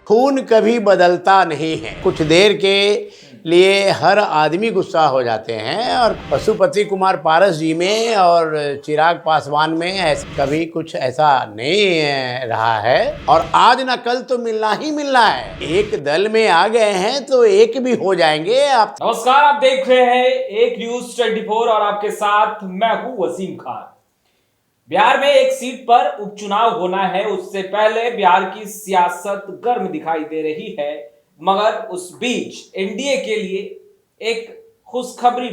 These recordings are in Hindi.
खून कभी बदलता नहीं है। कुछ देर के लिए हर आदमी गुस्सा हो जाते हैं और पशुपति कुमार पारस जी में और चिराग पासवान में कभी कुछ ऐसा नहीं रहा है और आज न कल तो मिलना ही मिलना है। एक दल में आ गए हैं तो एक भी हो जाएंगे। आप नमस्कार, आप देख रहे हैं एक न्यूज 24 और आपके साथ मैं हूं वसीम खान। बिहार में एक सीट पर उपचुनाव होना है, उससे पहले बिहार की सियासत गर्म दिखाई दे रही है, मगर उस बीच एनडीए के लिए एक खुशखबरी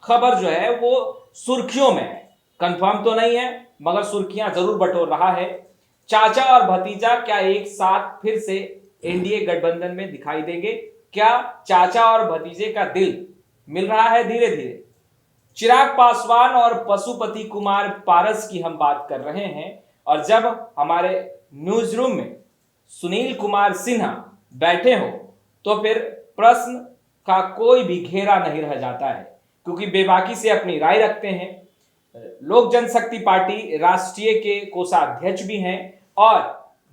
खबर जो है वो सुर्खियों में है। कंफर्म तो नहीं है मगर सुर्खियां जरूर बटोर रहा है। चाचा और भतीजा क्या एक साथ फिर से एनडीए गठबंधन में दिखाई देंगे? क्या चाचा और भतीजे का दिल मिल रहा है धीरे धीरे? चिराग पासवान और पशुपति कुमार पारस की हम बात कर रहे हैं और जब हमारे न्यूज रूम में सुनील कुमार सिन्हा बैठे हो तो फिर प्रश्न का कोई भी घेरा नहीं रह जाता है, क्योंकि बेबाकी से अपनी राय रखते हैं। लोक जनशक्ति पार्टी राष्ट्रीय के कोषाध्यक्ष भी हैं और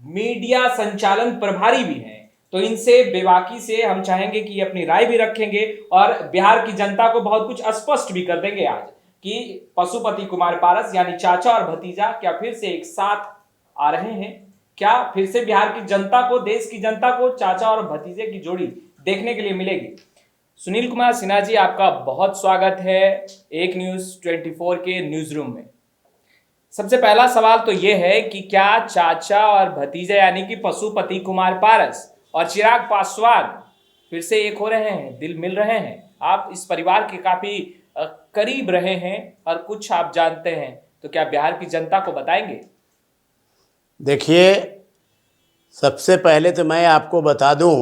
मीडिया संचालन प्रभारी भी हैं, तो इनसे बेबाकी से हम चाहेंगे कि अपनी राय भी रखेंगे और बिहार की जनता को बहुत कुछ स्पष्ट भी कर देंगे आज कि पशुपति कुमार पारस यानी चाचा और भतीजा क्या फिर से एक साथ आ रहे हैं? क्या फिर से बिहार की जनता को, देश की जनता को चाचा और भतीजे की जोड़ी देखने के लिए मिलेगी? सुनील कुमार सिन्हा जी, आपका बहुत स्वागत है एक न्यूज 24 के न्यूज रूम में। सबसे पहला सवाल तो यह है कि क्या चाचा और भतीजा यानी कि पशुपति कुमार पारस और चिराग पासवान फिर से एक हो रहे हैं, दिल मिल रहे हैं? आप इस परिवार के काफी करीब रहे हैं और कुछ आप जानते हैं, तो क्या बिहार की जनता को बताएंगे? देखिए, सबसे पहले तो मैं आपको बता दूं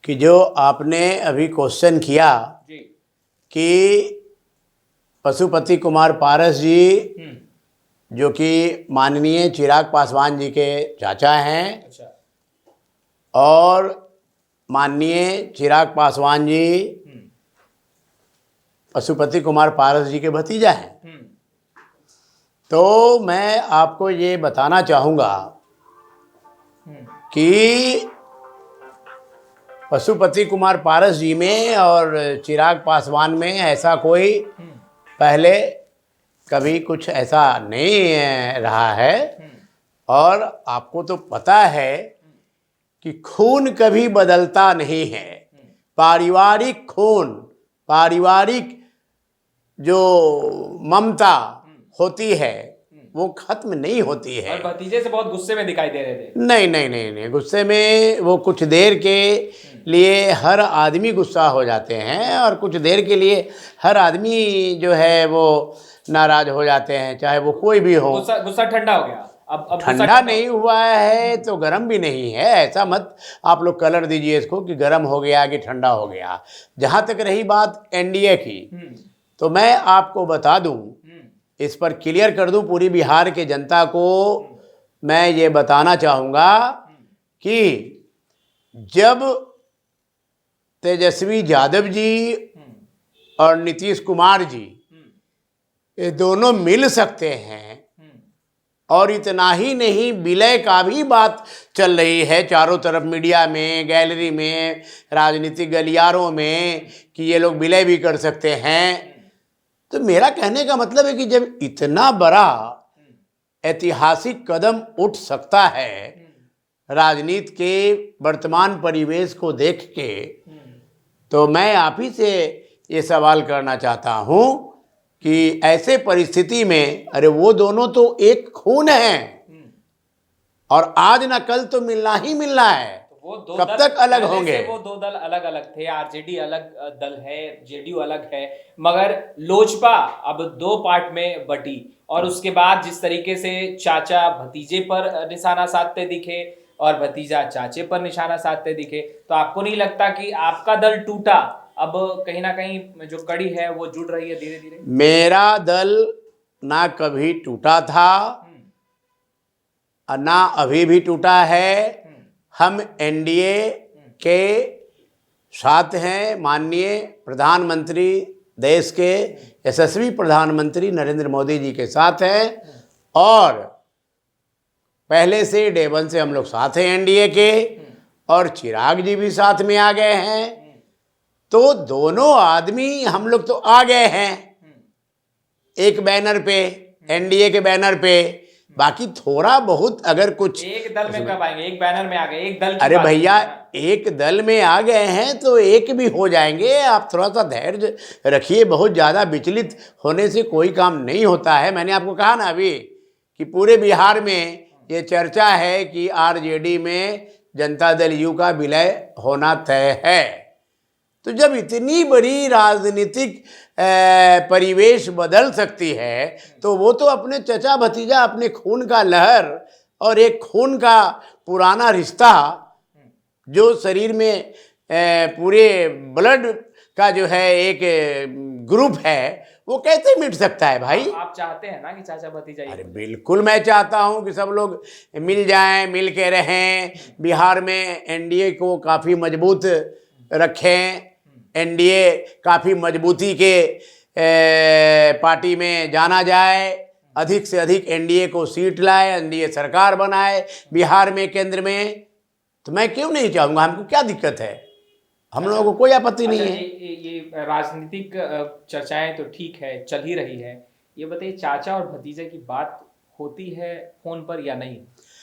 कि जो आपने अभी क्वेश्चन किया जी। कि पशुपति कुमार पारस जी जो कि माननीय चिराग पासवान जी के चाचा हैं, अच्छा। और माननीय चिराग पासवान जी पशुपति कुमार पारस जी के भतीजा हैं। तो मैं आपको ये बताना चाहूँगा कि पशुपति कुमार पारस जी में और चिराग पासवान में ऐसा कोई पहले कभी कुछ ऐसा नहीं रहा है और आपको तो पता है कि खून कभी बदलता नहीं है। पारिवारिक खून, पारिवारिक जो ममता होती है वो खत्म नहीं होती है। और भतीजे से बहुत गुस्से में दिखाई दे रहे थे। नहीं, गुस्से में वो कुछ देर के लिए हर आदमी गुस्सा हो जाते हैं और कुछ देर के लिए हर आदमी जो है वो नाराज हो जाते हैं, चाहे वो कोई भी हो। गुस्सा ठंडा हो गया। अब ठंडा नहीं हुआ है तो गर्म भी नहीं है। ऐसा मत आप लोग कलर दीजिए इसको कि गर्म हो गया कि ठंडा हो गया। जहाँ तक रही बात एनडीए की, तो मैं आपको बता दूं, इस पर क्लियर कर दूं पूरी बिहार के जनता को। मैं ये बताना चाहूँगा कि जब तेजस्वी यादव जी और नीतीश कुमार जी ये दोनों मिल सकते हैं, और इतना ही नहीं, विलय का भी बात चल रही है चारों तरफ मीडिया में, गैलरी में, राजनीतिक गलियारों में कि ये लोग विलय भी कर सकते हैं। तो मेरा कहने का मतलब है कि जब इतना बड़ा ऐतिहासिक कदम उठ सकता है राजनीति के वर्तमान परिवेश को देख के, तो मैं आप ही से ये सवाल करना चाहता हूँ कि ऐसे परिस्थिति में, अरे वो दोनों तो एक खून हैं और आज ना कल तो मिलना ही मिलना है। वो दो कब तक अलग होंगे? वो दो दल अलग अलग थे। आरजेडी अलग दल है, जेडीयू अलग है, मगर लोजपा अब दो पार्ट में बटी। और उसके बाद जिस तरीके से चाचा भतीजे पर निशाना साधते दिखे और भतीजा चाचे पर निशाना साधते दिखे, तो आपको नहीं लगता कि आपका दल टूटा? अब कहीं ना कहीं जो कड़ी है वो जुड़ रही है धीरे धीरे। मेरा दल ना कभी टूटा था और ना अभी भी टूटा है। हम एनडीए के साथ हैं। माननीय प्रधानमंत्री, देश के यशस्वी प्रधानमंत्री नरेंद्र मोदी जी के साथ हैं और पहले से डे वन से हम लोग साथ हैं एनडीए के, और चिराग जी भी साथ में आ गए हैं। तो दोनों आदमी हम लोग तो आ गए हैं एक बैनर पे, एनडीए के बैनर पे। बाकी थोड़ा बहुत अगर कुछ एक दल में कब आएंगे? एक बैनर में आ गए, एक दल की अरे बात भैया, नहीं है ना। एक दल में आ गए हैं तो एक भी हो जाएंगे। आप थोड़ा सा धैर्य रखिए, बहुत ज़्यादा विचलित होने से कोई काम नहीं होता है। मैंने आपको कहा ना अभी कि पूरे बिहार में ये चर्चा है कि आरजेडी में जनता दल यू का विलय होना तय है। तो जब इतनी बड़ी राजनीतिक परिवेश बदल सकती है तो वो तो अपने चचा भतीजा, अपने खून का लहर और एक खून का पुराना रिश्ता जो शरीर में पूरे ब्लड का जो है एक ग्रुप है, वो कैसे मिट सकता है भाई? आप चाहते हैं ना कि चाचा भतीजा अरे बिल्कुल, मैं चाहता हूं कि सब लोग मिल जाएं, मिल के रहें, बिहार में एनडीए को काफ़ी मजबूत रखें, एनडीए काफ़ी मजबूती के पार्टी में जाना जाए, अधिक से अधिक एनडीए को सीट लाए, एनडीए सरकार बनाए बिहार में, केंद्र में। तो मैं क्यों नहीं चाहूँगा? हमको क्या दिक्कत है? हम लोगों को कोई आपत्ति नहीं है। ये राजनीतिक चर्चाएं तो ठीक है, चल ही रही है। ये बताइए, चाचा और भतीजे की बात होती है फोन पर या नहीं?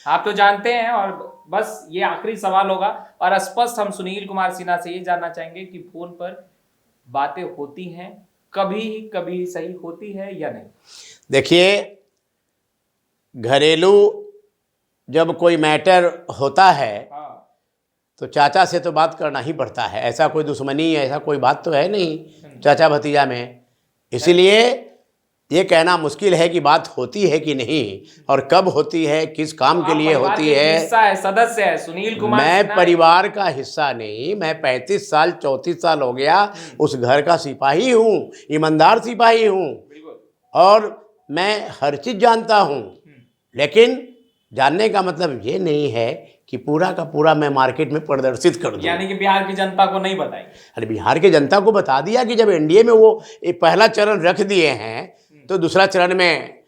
आप तो जानते हैं, और बस ये आखिरी सवाल होगा और स्पष्ट हम सुनील कुमार सिन्हा से ये जानना चाहेंगे कि फोन पर बातें होती हैं, कभी सही होती है या नहीं? देखिए, घरेलू जब कोई मैटर होता है तो चाचा से तो बात करना ही पड़ता है। ऐसा कोई दुश्मनी, ऐसा कोई बात तो है नहीं चाचा भतीजा में। इसीलिए ये कहना मुश्किल है कि बात होती है कि नहीं, और कब होती है, किस काम के लिए होती है। हिस्सा है, सदस्य है सुनील कुमार मैं सिन्हा। परिवार का हिस्सा नहीं, मैं 35 साल 34 साल हो गया उस घर का सिपाही हूँ, ईमानदार सिपाही हूँ, और मैं हर चीज़ जानता हूँ। लेकिन जानने का मतलब ये नहीं है कि पूरा का पूरा मैं मार्केट में प्रदर्शित कर दूं। यानी कि बिहार की जनता को नहीं बताएंगे? अरे बिहार की जनता को बता दिया कि जब एनडीए में वो एक पहला चरण रख दिए हैं तो दूसरा चरण में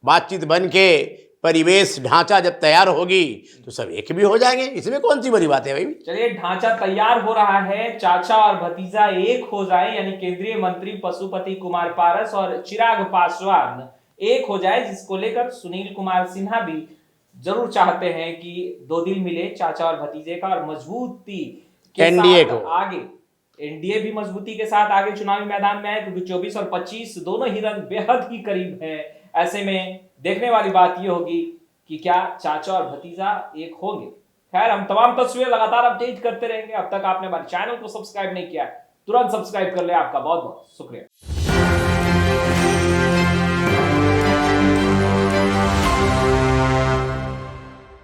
बातचीत बन के परिवेश ढांचा जब तैयार होगी तो सब एक भी हो जाएंगे। इसमें कौन सी बड़ी बात है भाई? चलिए, ढांचा तैयार हो रहा है, चाचा और भतीजा एक हो जाए, यानी केंद्रीय मंत्री पशुपति कुमार पारस और चिराग पासवान एक हो जाए, जिसको लेकर सुनील कुमार सिन्हा भी जरूर चाहते हैं कि दो दिल मिले चाचा और भतीजे का, और मजबूती के एनडीए साथ को आगे, एनडीए भी मजबूती के साथ आगे चुनावी मैदान में आए, क्योंकि 24 और 25 दोनों ही रंग बेहद ही करीब है। ऐसे में देखने वाली बात यह होगी कि क्या चाचा और भतीजा एक होंगे। खैर, हम तमाम तस्वीरें लगातार अपडेट करते रहेंगे। अब तक आपने हमारे चैनल को सब्सक्राइब नहीं किया है, तुरंत सब्सक्राइब कर ले। आपका बहुत बहुत शुक्रिया।